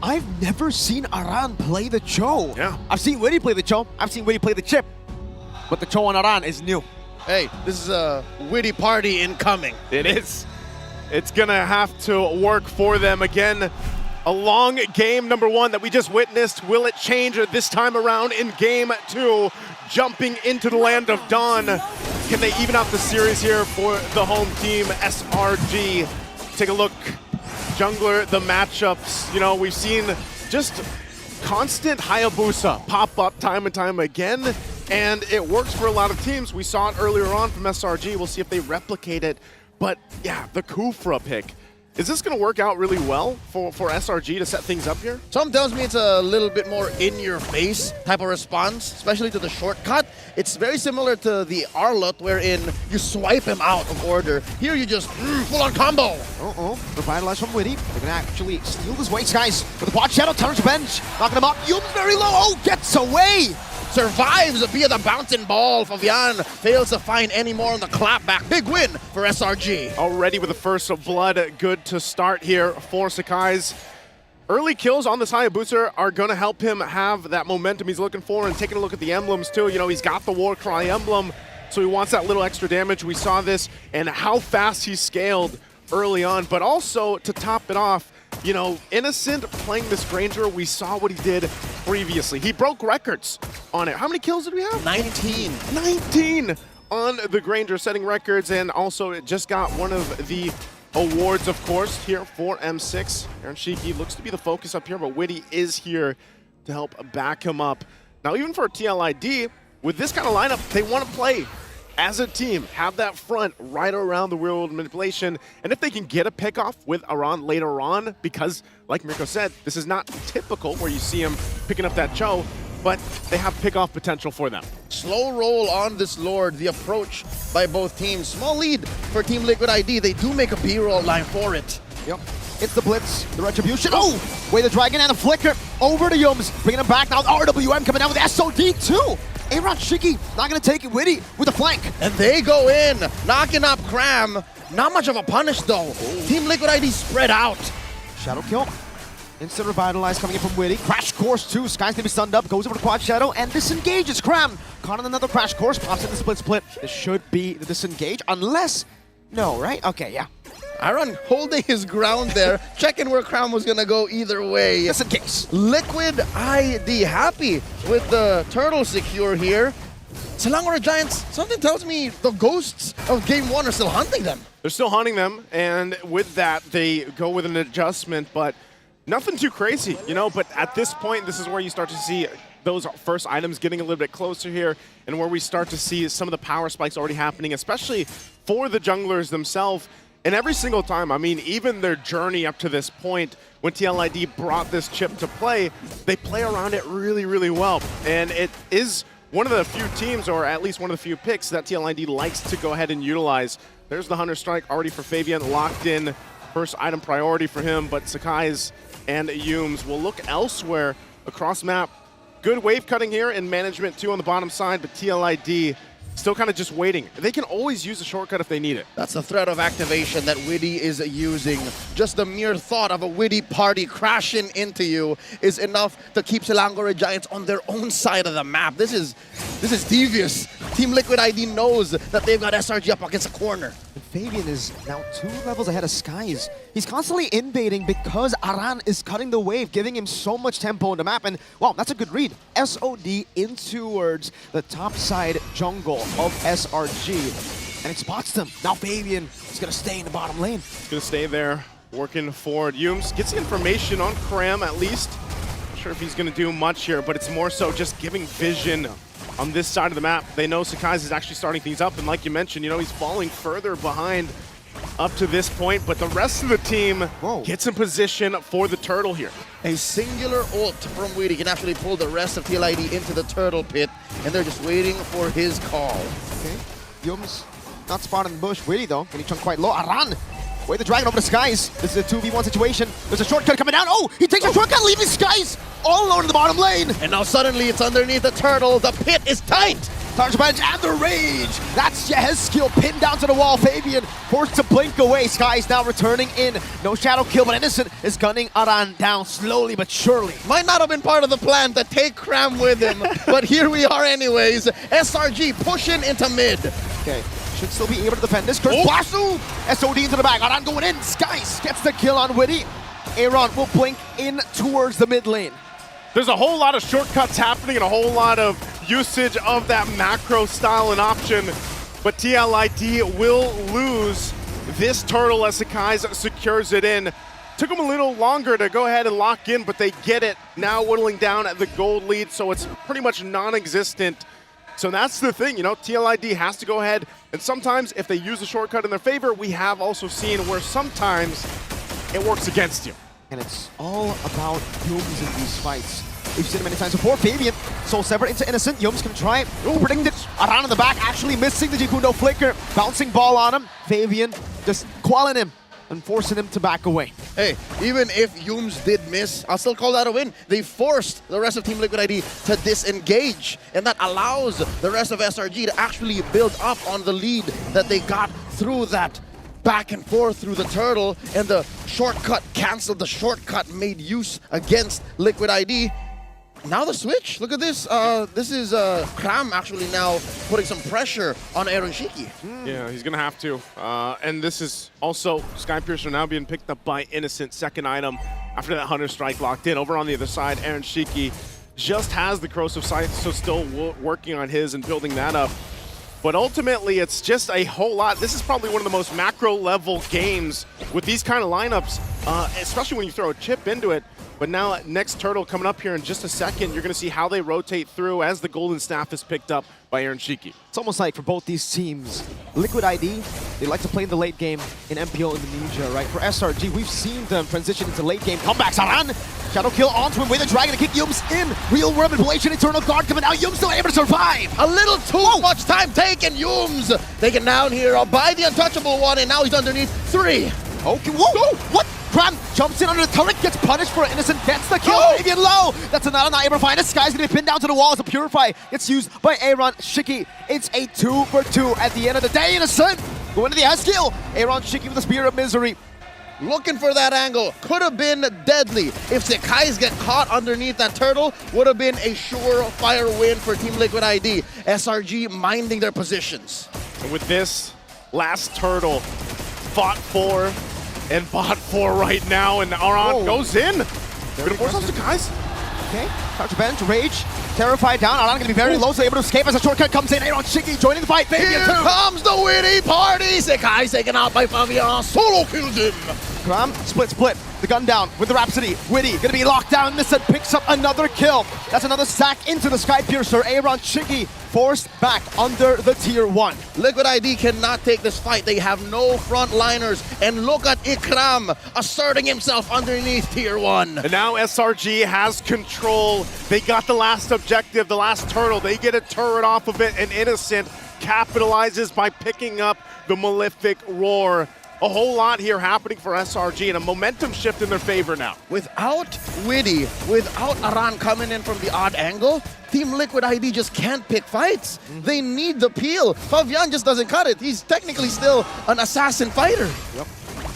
I've never seen Aran play the Cho. Yeah. I've seen Witty play the Cho. I've seen Witty play the Chip. But the Cho on Aran is new. Hey, this is a witty party incoming. It is. It's gonna have to work for them again. A long game number one that we just witnessed. Will it change this time around in game two? Jumping into the land of Dawn. Can they even out the series here for the home team, SRG? Take a look. Jungler, the matchups. You know, we've seen just constant Hayabusa pop up time and time again. And it works for a lot of teams. We saw it earlier on from SRG. We'll see if they replicate it. But yeah, the Kufra pick. Is this going to work out really well for SRG to set things up here? Some tells me it's a little bit more in-your-face type of response, especially to the shortcut. It's very similar to the Arlott, wherein you swipe him out of order. Here you just full-on combo. Revitalized from Witty. They're gonna actually steal this weights, guys. With the Pod Shadow, turns bench. Knocking him up. Yum very low. Oh, gets away. Survives via the bouncing ball. Fabian fails to find any more on the clapback. Big win for SRG. Already with the first blood, good to start here for Sakai's. Early kills on this Hayabusa are going to help him have that momentum he's looking for, and taking a look at the emblems too. You know, he's got the Warcry emblem, so he wants that little extra damage. We saw this and how fast he scaled early on, but also to top it off, you know, Innocent playing this Granger, we saw what he did previously. He broke records on it. How many kills did we have? 19. 19 on the Granger, setting records, and also it just got one of the awards, of course, here for M6. Aaron Shiki looks to be the focus up here, but Witty is here to help back him up. Now, even for TLID, with this kind of lineup, they want to play as a team, have that front right around the real-world manipulation, and if they can get a pickoff with Aran later on, because, like Mirko said, this is not typical where you see him picking up that Cho, but they have pickoff potential for them. Slow roll on this Lord, the approach by both teams. Small lead for Team Liquid ID. They do make a B-roll line for it. Yep. It's the Blitz, the Retribution. Oh! Way the Dragon and the Flicker over to Yums. Bringing him back now. RWM coming down with SOD too. Aaron Shiki not going to take it. Witty with a flank. And they go in, knocking up Cram. Not much of a punish though. Team Liquid ID spread out. Shadow kill. Instant Revitalize coming in from Witty. Crash Course 2. Sky's gonna be stunned up. Goes over to Quad Shadow and disengages Cram. Caught on another Crash Course. Pops in the split. This should be the disengage unless... No, right? Okay, yeah. Aaron holding his ground there, checking where Cram was gonna go either way. Just in case. Liquid ID happy with the turtle secure here. Selangor Giants, something tells me the ghosts of game one are still hunting them. They're still hunting them, and with that, they go with an adjustment, but nothing too crazy, you know, but at this point, this is where you start to see those first items getting a little bit closer here, and where we start to see some of the power spikes already happening, especially for the junglers themselves. And every single time, I mean, even their journey up to this point, when TLID brought this chip to play, they play around it really, really well. And it is one of the few teams, or at least one of the few picks, that TLID likes to go ahead and utilize. There's the Hunter Strike already for Fabian, locked in. First item priority for him, but Sakai's and Yums will look elsewhere across map. Good wave cutting here and management too on the bottom side, but TLID still kind of just waiting. They can always use a shortcut if they need it. That's the threat of activation that Witty is using. Just the mere thought of a Witty party crashing into you is enough to keep Selangor Giants on their own side of the map. This is devious. Team Liquid ID knows that they've got SRG up against a corner. And Fabian is now 2 levels ahead of Skies. He's constantly invading because Aran is cutting the wave, giving him so much tempo on the map. And, well, that's a good read. SOD in towards the top side jungle of SRG. And it spots them. Now Fabian is going to stay in the bottom lane. He's going to stay there, working forward. Yums gets the information on Cram at least. Not sure if he's going to do much here, but it's more so just giving vision on this side of the map. They know Sakai's is actually starting things up, and like you mentioned, you know, he's falling further behind up to this point, but the rest of the team gets in position for the turtle here. A singular ult from Witty can actually pull the rest of TLID into the turtle pit, and they're just waiting for his call. Okay, Yums not spotting the bush. Witty though, getting chunked quite low. Aran, way the dragon over to Skies. This is a 2v1 situation. There's a shortcut coming down. Oh, he takes a shortcut, leaving Skies all alone in the bottom lane. And now suddenly it's underneath the turtle. The pit is tight. Counter bench and the rage. That's his skill pinned down to the wall. Fabian forced to blink away. Sky is now returning in. No shadow kill, but Innocent is gunning Aran down slowly but surely. Might not have been part of the plan to take Cram with him, but here we are anyways. SRG pushing into mid. Okay, should still be able to defend this. Curse Blastu! SOD into the back. Aran going in. Skies gets the kill on Witty. Aaron will blink in towards the mid lane. There's a whole lot of shortcuts happening and a whole lot of usage of that macro style and option, but TLID will lose this turtle as Sakai's secures it in. Took them a little longer to go ahead and lock in, but they get it. Now whittling down at the gold lead, so it's pretty much non-existent. So that's the thing, you know, TLID has to go ahead, and sometimes if they use a shortcut in their favor, we have also seen where sometimes it works against you. And it's all about Yums in these fights. We've seen it many times before. Fabian, Soul Sever into Innocent. Yums can try it. Predict it. Aran in the back, actually missing the Jikundo flicker. Bouncing ball on him. Fabian just quelling him and forcing him to back away. Hey, even if Yums did miss, I'll still call that a win. They forced the rest of Team Liquid ID to disengage, and that allows the rest of SRG to actually build up on the lead that they got through that back and forth through the turtle, and the shortcut canceled. The shortcut made use against Liquid ID. Now the switch, look at this. This is Cram actually now putting some pressure on Aaron Shiki. Yeah, he's gonna have to. And this is also Skypiercer now being picked up by Innocent, second item after that Hunter Strike locked in. Over on the other side, Aaron Shiki just has the Corrosive Sight, so still working on his and building that up. But ultimately, it's just a whole lot. This is probably one of the most macro level games with these kind of lineups, especially when you throw a chip into it. But now, next turtle coming up here in just a second, you're going to see how they rotate through as the Golden Staff is picked up by Aaron Shiki. It's almost like for both these teams, Liquid ID, they like to play in the late game in MPO Indonesia, right? For SRG, we've seen them transition into late game comebacks. Aran, shadow kill onto him with a dragon to kick Yums in. Real world manipulation, Eternal Guard coming out. Yums still able to survive. A little too much time taken. Yums taken down here by the untouchable one, and now he's underneath 3. Okay, whoa, what? Cram jumps in under the turret, gets punished for it. Innocent gets the kill. Fabian low. That's another not able to find it. Sky's gonna be pinned down to the wall as a Purify gets used by Aaron Shiki. It's a 2-for-2 at the end of the day. Innocent going to the S-kill. Aaron Shiki with the Spear of Misery. Looking for that angle. Could have been deadly. If Sekai's get caught underneath that turtle, would have been a surefire win for Team Liquid ID. SRG minding their positions. And with this last turtle, fought for and bought for right now, and Aran goes in. Gonna force us to guys. Okay, Counter bench, Rage, Terrified down. Aran gonna be very low, so able to escape as a shortcut comes in. Aaron Shiki joining the fight. Here comes the Witty party. Sekai's taken out by Fabian. Solo kills him. Cram, split. The gun down with the Rhapsody. Witty gonna be locked down. Innocent picks up another kill. That's another sack into the Skypiercer. Aaron Shiki forced back under the tier 1. Liquid ID cannot take this fight. They have no frontliners. And look at Ikram asserting himself underneath tier 1. And now SRG has control. They got the last objective, the last turtle. They get a turret off of it, and Innocent capitalizes by picking up the Malefic Roar. A whole lot here happening for SRG and a momentum shift in their favor now. Without Witty, without Aran coming in from the odd angle, Team Liquid ID just can't pick fights. They need the peel. Fabian just doesn't cut it. He's technically still an assassin fighter. Yep.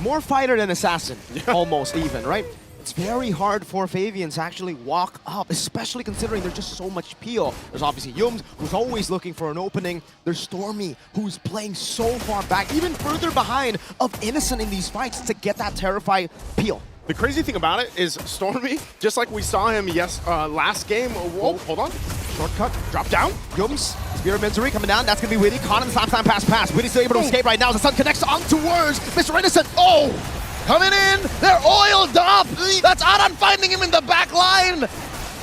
More fighter than assassin, almost even, right? It's very hard for Fabian to actually walk up, especially considering there's just so much peel. There's obviously Yums, who's always looking for an opening. There's Stormy, who's playing so far back, even further behind of Innocent in these fights to get that Terrified peel. The crazy thing about it is Stormy, just like we saw him last game. Whoa, hold on. Shortcut, Drop down. Yums, Spear of Misery coming down. That's going to be Witty. Caught him, time pass. Witty's still able to escape right now as the sun connects on towards Mr. Innocent. Oh! Coming in, they're oiled up. That's Aran finding him in the back line.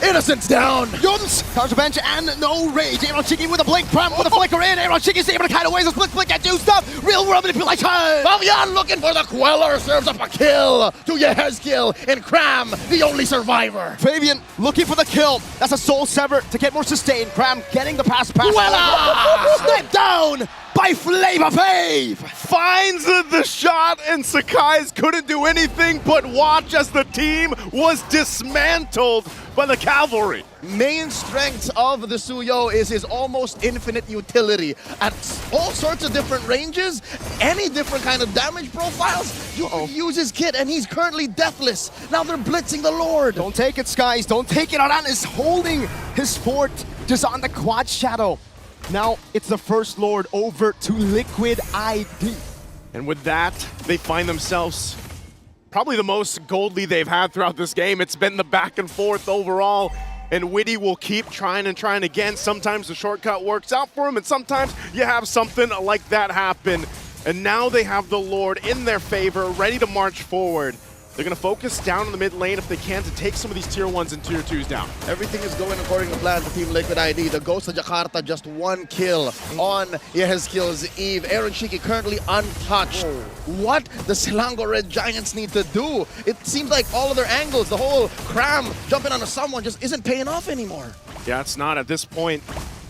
Innocent's down. Yums, counter bench and no Rage. Aaron Shiki with a blink, Pram with a flicker in. Aaron Shiki's able to kite away. So Blink get used up. Real world manipulation. Fabian looking for the Queller, serves up a kill to Yehezkiel, and Cram, the only survivor. Fabian looking for the kill. That's a Soul Sever to get more sustain. Cram getting the pass. Queller! Snip down by Flavor Fave! Finds the shot, and Sakai's couldn't do anything but watch as the team was dismantled by the cavalry. Main strength of the Suyo is his almost infinite utility. At all sorts of different ranges, any different kind of damage profiles, you can use his kit, and he's currently deathless. Now they're blitzing the Lord. Don't take it, Skies. Don't take it. Aran is holding his fort just on the quad shadow. Now it's the First Lord over to Liquid ID. And with that, they find themselves probably the most gold lead they've had throughout this game. It's been the back and forth overall. And Witty will keep trying and trying again. Sometimes the shortcut works out for him, and sometimes you have something like that happen. And now they have the Lord in their favor, ready to march forward. They're going to focus down in the mid lane if they can to take some of these tier 1s and tier 2s down. Everything is going according to plan for Team Liquid ID. The Ghost of Jakarta, just 1 kill on Yehezkiel's Eve. Aaron Shiki currently untouched. What the Selangor Red Giants need to do? It seems like all of their angles, the whole cram jumping onto someone just isn't paying off anymore. Yeah, it's not at this point.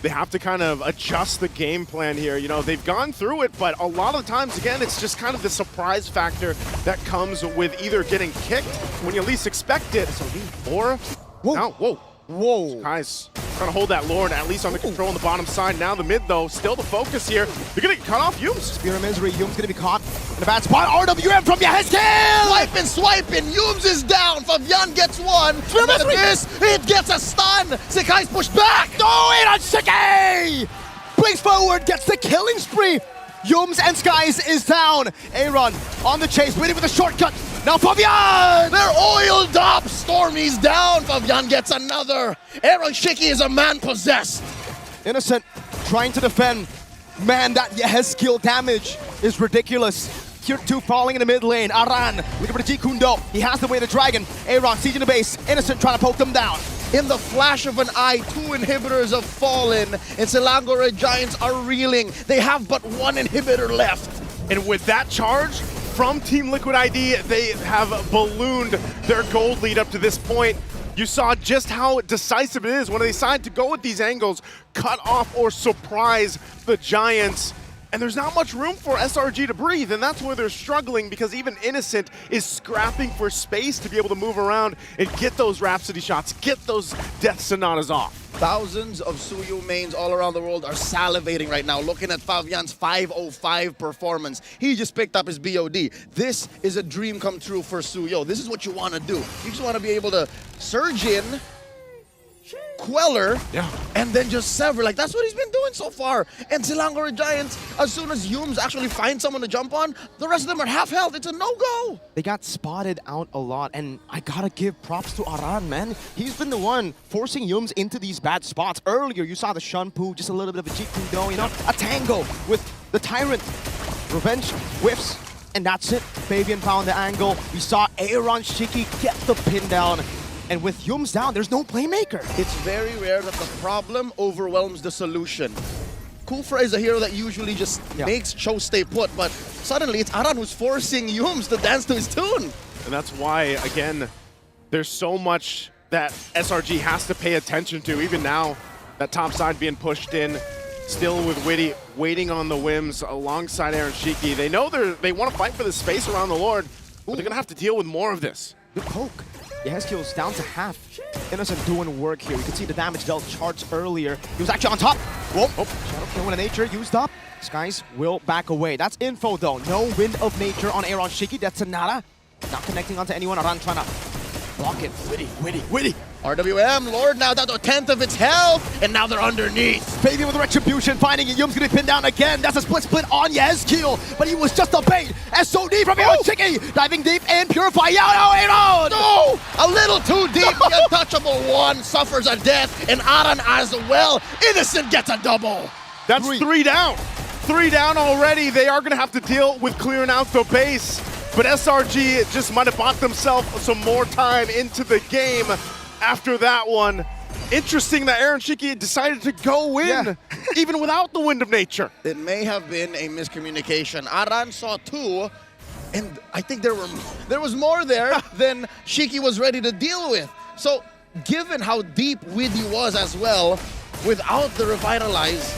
They have to kind of adjust the game plan here. You know, they've gone through it, but a lot of the times, again, it's just kind of the surprise factor that comes with either getting kicked when you least expect it, or... Whoa. Guys, trying to hold that Lord at least on the control on the bottom side. Now the mid, though, still the focus here. They're going to get cut off. Yums. Spear of Misery. Yums going to be caught in a bad spot. RWM from Yehezkiel! Swiping. Yums is down. Fabian gets one. Spear of Misery! It gets a stun. Sakai's pushed back. No, it on Shiki! Brings forward, gets the killing spree. Yums and Skies is down. Aaron on the chase, waiting for the shortcut. Now Fabian! They're oiled up. Stormy's down. Fabian gets another. Aaron Shiki is a man possessed. Innocent trying to defend. Man, that Yehezkiel damage is ridiculous. Tier 2 falling in the mid lane. Aran looking for the G Kundo. He has the way to Dragon. Aaron sieging the base. Innocent trying to poke them down. In the flash of an eye, 2 inhibitors have fallen, and Selangor Red Giants are reeling. They have but 1 inhibitor left. And with that charge from Team Liquid ID, they have ballooned their gold lead up to this point. You saw just how decisive it is when they decide to go with these angles, cut off or surprise the Giants. And there's not much room for SRG to breathe, and that's where they're struggling, because even Innocent is scrapping for space to be able to move around and get those Rhapsody shots, get those Death Sonatas off. Thousands of Suyu mains all around the world are salivating right now, looking at Fabian's 505 performance. He just picked up his BOD. This is a dream come true for Suyo. This is what you want to do. You just want to be able to surge in, Queller, and then just sever. Like, that's what he's been doing so far. And Selangor Giants, as soon as Yums actually finds someone to jump on, the rest of them are half health. It's a no-go. They got spotted out a lot, and I gotta give props to Aran, man. He's been the one forcing Yums into these bad spots. Earlier, you saw the Shunpu, just a little bit of a Jikundo, you know, a tango with the Tyrant. Revenge whiffs, and that's it. Fabian found the angle. We saw Aaron Shiki get the pin down. And with Yums down, there's no playmaker. It's very rare that the problem overwhelms the solution. Kufra is a hero that usually just makes Cho stay put, but suddenly it's Aran who's forcing Yums to dance to his tune. And that's why, again, there's so much that SRG has to pay attention to. Even now, that top side being pushed in, still with Witty waiting on the whims alongside Aaron Shiki. They know they want to fight for the space around the Lord, but they're going to have to deal with more of this. Good poke. Yehezkiel's down to half. Innocent doing work here. You can see the damage dealt charts earlier. He was actually on top. Whoa. Shadow Kill in Nature used up. Skies will back away. That's info though. No Wind of Nature on Aaron Shiki. That's Sonata. Not connecting onto anyone. Aran trying to block it. Witty. RWM, Lord now down to a 10th of its health, and now they're underneath. Fabian with Retribution, finding it. Yum's gonna be pinned down again. That's a split on Yehezkiel, but he was just a bait. SOD from Aaron Shiki, diving deep and Purify. Aaron! No! A little too deep. The untouchable one suffers a death, and Aran as well. Innocent gets a double. That's 3 down. 3 down already. They are gonna have to deal with clearing out the base, but SRG just might have bought themselves some more time into the game. After that one, interesting that Aaron Shiki decided to go in, even without the Wind of Nature. It may have been a miscommunication. Aran saw 2, and I think there was more there than Shiki was ready to deal with. So, given how deep Widdy was as well, without the Revitalize,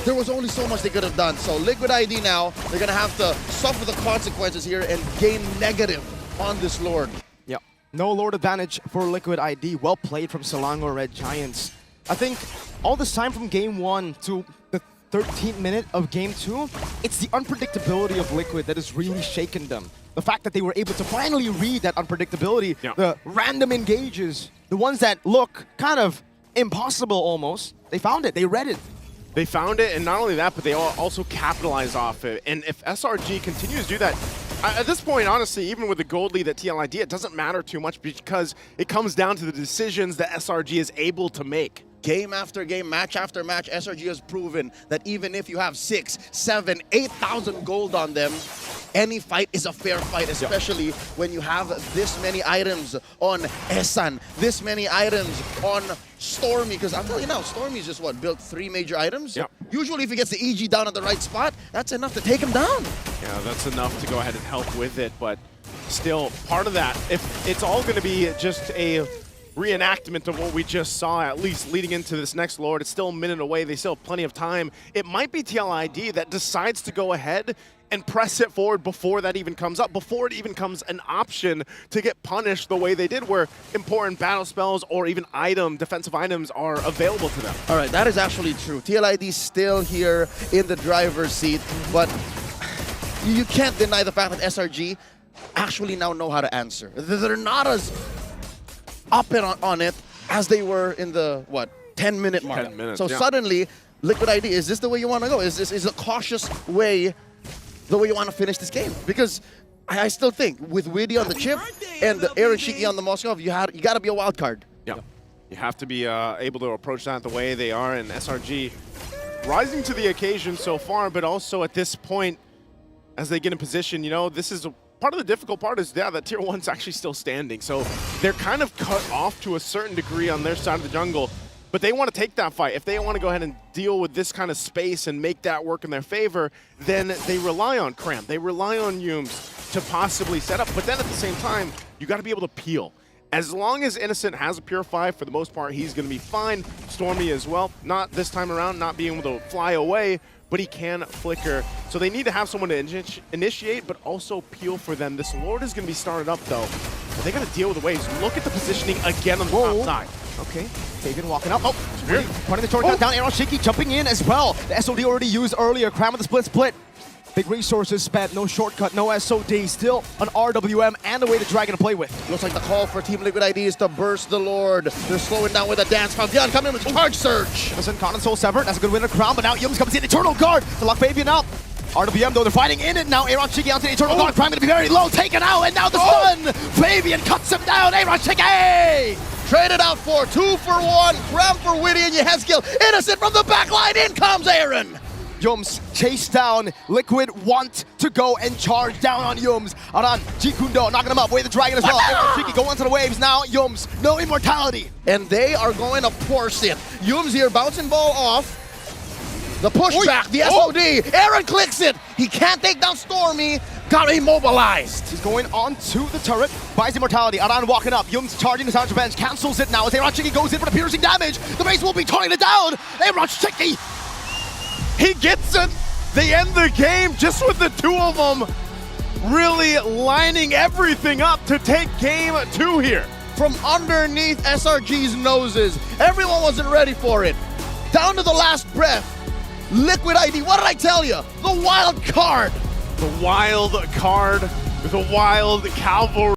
there was only so much they could have done. So Liquid ID now, they're gonna have to suffer the consequences here and gain negative on this Lord. Yeah, no Lord advantage for Liquid ID. Well played from Selangor Red Giants. I think all this time from game 1 to the 13th minute of game 2, it's the unpredictability of Liquid that has really shaken them. The fact that they were able to finally read that unpredictability, the random engages, the ones that look kind of impossible almost, they found it, they read it. They found it, and not only that, but they also capitalized off it. And if SRG continues to do that, at this point, honestly, even with the gold lead at TLID, it doesn't matter too much because it comes down to the decisions that SRG is able to make. Game after game, match after match, SRG has proven that even if you have 6, 7, 8,000 gold on them, any fight is a fair fight, especially when you have this many items on Esan, this many items on Stormy, because I'll tell you now, Stormy's just built 3 major items. Usually if he gets the EG down at the right spot, that's enough to take him down. Yeah, that's enough to go ahead and help with it, but still, part of that, if it's all going to be just a reenactment of what we just saw, at least leading into this next Lord, it's still a minute away, they still have plenty of time. It might be TLID that decides to go ahead and press it forward before that even comes up, before it even comes an option to get punished the way they did, where important battle spells or even defensive items are available to them. All right, that is actually true. TLID still here in the driver's seat, but you can't deny the fact that SRG actually now know how to answer. They're not as up and on it as they were in the, 10-minute mark. 10 minutes, so suddenly, Liquid ID, is this the way you want to go? Is this a cautious way, the way you want to finish this game? Because I still think with Widdy on the chip and Aaron Shiki on the Moskov, you got to be a wild card. Yeah, you have to be able to approach that the way they are, and SRG rising to the occasion so far, but also at this point, as they get in position, this is part of the difficult part is, that Tier 1's actually still standing. So they're kind of cut off to a certain degree on their side of the jungle, but they want to take that fight. If they want to go ahead and deal with this kind of space and make that work in their favor, then they rely on Cram. They rely on Yumes to possibly set up. But then at the same time, you got to be able to peel. As long as Innocent has a Purify, for the most part, he's going to be fine. Stormy as well. Not this time around, not being able to fly away, but he can flicker. So they need to have someone to initiate, but also peel for them. This Lord is going to be started up, though. But they got to deal with the waves. Look at the positioning again on the top side. Okay, Fabian walking up. Oh, putting the shortcut down. Aaron Shiki jumping in as well. The SOD already used earlier. Cram with the split. Big resources spent, no shortcut, no SOD. Still an RWM and a way to Dragon to play with. Looks like the call for Team Liquid ID is to burst the Lord. They're slowing down with a dance. Fabian coming in with Charge Surge. Listen, Con Soul severed. That's a good win of Crown, but now Yums comes in. Eternal Guard to lock Fabian out. RWM though, they're fighting in it now. Aaron Shiki out to the Eternal Guard. Prime gonna be very low, taken out, and now the stun. Fabian cuts him down. Aaron Shiki! Traded out for 2 for 1. Cram for Widdy and Yehezkiel. Innocent from the back line. In comes Aaron. Yums chase down. Liquid want to go and charge down on Yums. Aran, Jikundo knocking him up. Way the Dragon as well. Shiki go onto the waves now. Yums, no immortality. And they are going to force it. Yums here, bouncing ball off. The pushback, the SOD. Aaron clicks it. He can't take down Stormy. Got immobilized. He's going onto the turret. Buys immortality. Aran walking up. Yums charging the Sound Revenge. Cancels it now as Aaron Shiki goes in for the piercing damage. The base will be turning it down. Aaron Shiki. He gets it. They end the game just with the 2 of them really lining everything up to take game 2 here. From underneath SRG's noses. Everyone wasn't ready for it. Down to the last breath. Liquid ID, what did I tell you? The wild card. The wild card, the wild cavalry.